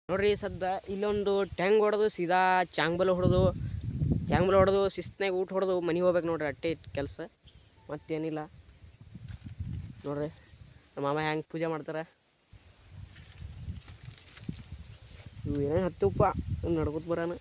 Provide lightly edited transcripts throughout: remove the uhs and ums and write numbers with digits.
ನೋಡ್ರಿ ಸದ್ದ ಇಲ್ಲೊಂದು ಟ್ಯಾಂಗ್ ಹೊಡೆದು ಸೀದಾ ಚಾಂಗ್ಬಲ್ ಹೊಡೆದು ಶಿಸ್ತಿನಾಗ ಊಟ ಹೊಡೆದು ಮನೆಗೆ ಹೋಗ್ಬೇಕು ನೋಡ್ರಿ. ಅಟ್ಟೆ ಕೆಲಸ ಮತ್ತೇನಿಲ್ಲ ನೋಡ್ರಿ. ನಮ್ಮ ಮಾಮ ಹೆಂಗೆ ಪೂಜೆ ಮಾಡ್ತಾರೆ. ಇವು ಏನೇನು ಹತ್ತುಪ್ಪ ನಡ್ಕೊತ ಬರೋಣ.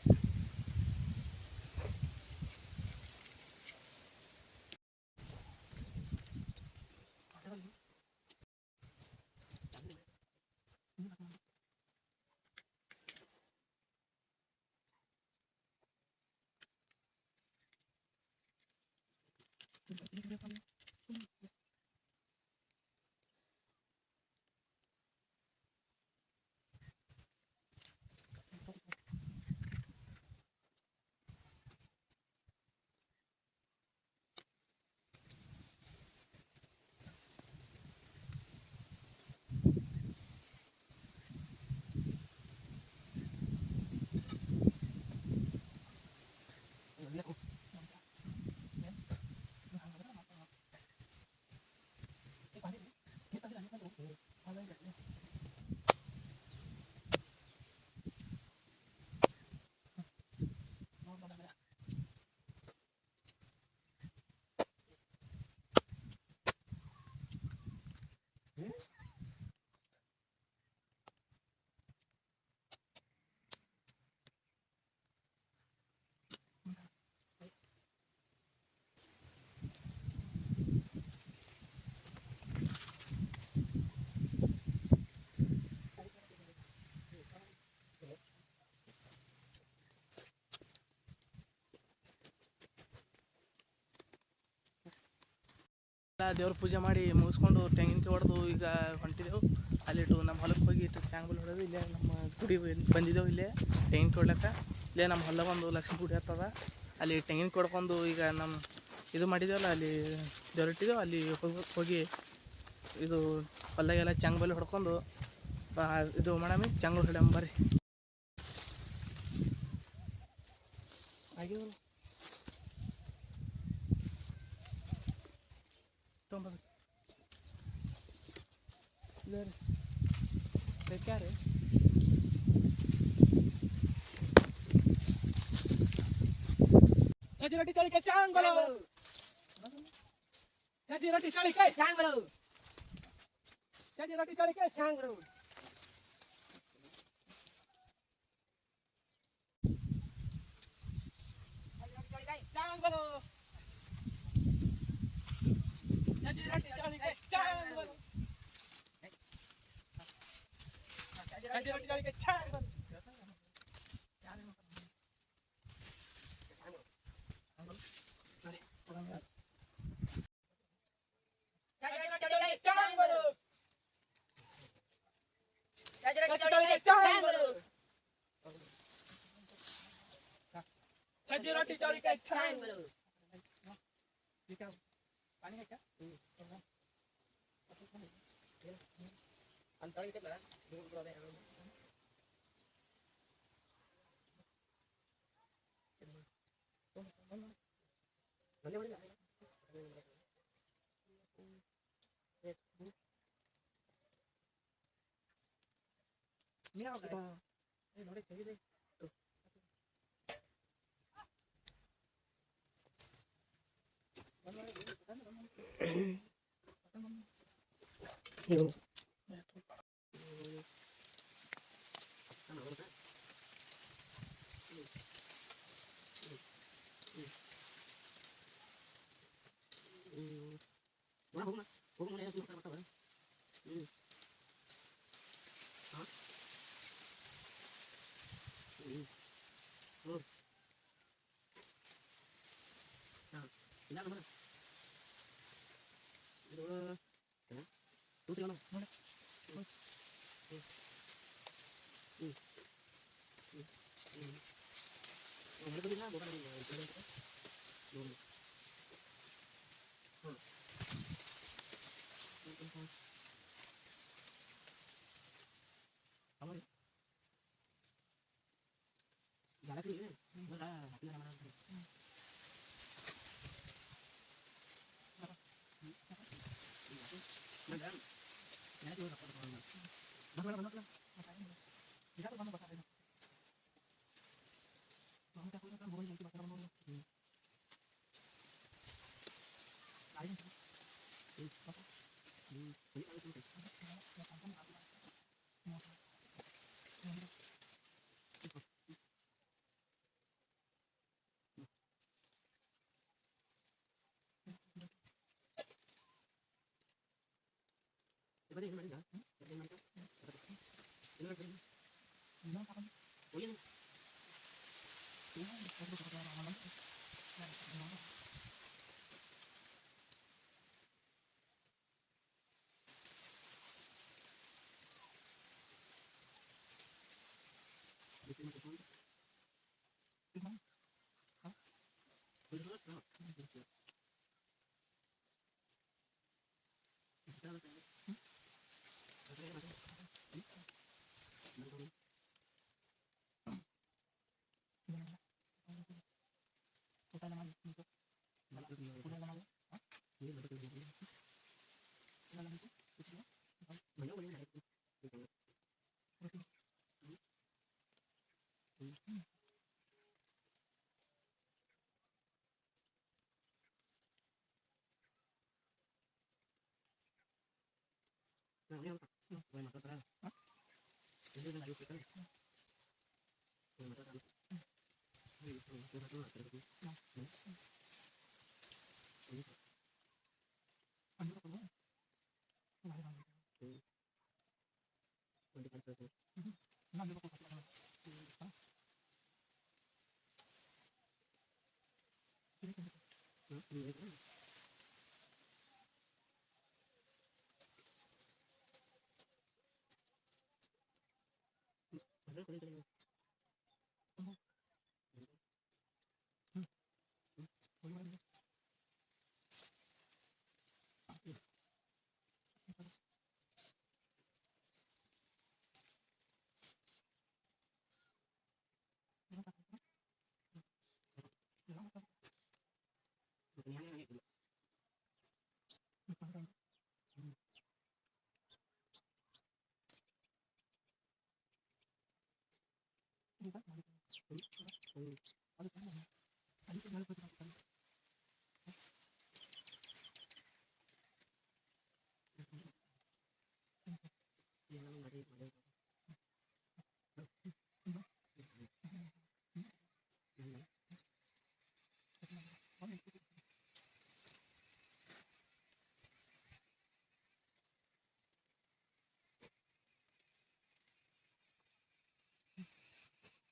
ದೇವ್ರ ಪೂಜೆ ಮಾಡಿ ಮುಗಿಸ್ಕೊಂಡು ತೆಂಗಿನಕಾಯಿ ಹೊಡೆದು ಈಗ ಹೊಂಟಿದೆವು. ಅಲ್ಲಿಟ್ಟು ನಮ್ಮ ಹೊಲಕ್ಕೆ ಹೋಗಿ ಇಟ್ಟು ಚಾಂಗ್ಬಲ್ ಹೊಡೆದು ಇಲ್ಲೇ ನಮ್ಮ ಗುಡಿ ಬಂದಿದ್ದೆವು. ಇಲ್ಲೇ ತೆಂಗಿನಕಾಯಿ ಹೊಡ್ಲಕ್ಕ ಇಲ್ಲೇ ನಮ್ಮ ಹೊಲ ಒಂದು ಲಕ್ಷ್ಮೀ ಗುಡಿ ಹತ್ತದ. ಅಲ್ಲಿ ತೆಂಗಿನಕಾಯಿ ಹೊಡ್ಕೊಂಡು ಈಗ ನಮ್ಮ ಇದು ಮಾಡಿದ್ದೇವಲ್ಲ, ಅಲ್ಲಿ ದೇವ್ರಿಟ್ಟಿದ್ದೆವು. ಅಲ್ಲಿ ಹೋಗಿ ಇದು ಹೊಲದಾಗೆಲ್ಲ ಚಾಂಗ್ಬಲ್ ಹೊಡ್ಕೊಂಡು ಇದು ಮಾಡಮಿ. ಚಾಂಗ್ಬಲ್ ಹೊಡ್ಯಮ್ಮ ಬರ್ರಿ. ಆಗಿದಲ್ಲ ಬೇಕ್ಯಾರೆ ಸಜ್ಜಿ ರೊಟ್ಟಿ ಚಳಿಕಾಯಿ ಚಾಂಗ್ಬಲು, ಸಜ್ಜಿ ರೊಟ್ಟಿ ಚಳಿಕಾಯಿ ಚಾಂಗ್ಬಲು, ಸಜ್ಜಿ ರೊಟ್ಟಿ ಚಳಿಕಾಯಿ ಚಾಂಗ್ಬಲು. ಚಾಂಗ್ಬಲು ಸಜ್ಜಿ ರೊಟ್ಟಿ ಚಳಿಕಾಯಿ ಚಾಂಗ್ಬಲು, ಸಜ್ಜಿ ರೊಟ್ಟಿ ಚಳಿಕಾಯಿ ಚಾಂಗ್ಬಲು. सज्जी रोटी चौड़ी का छान पानी है क्या?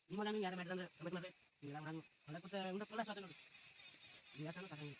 ನಿಮ್ಮದನ್ನು ಯಾರು ಮಾಡಿದ್ರೆ ಅಂದ್ರೆ ಕಮೆಂಟ್ ಮಾಡಿರಿ. ಈಗ ನಾನು ಹೊಲಕ್ಕೆ ಉಂಡೆ ಫುಲ್ಲ ಸ್ವಾತ ನೋಡಿ ಯಾಕಂದ್ರೆ ಸಾಕಾಗಿಲ್ಲ.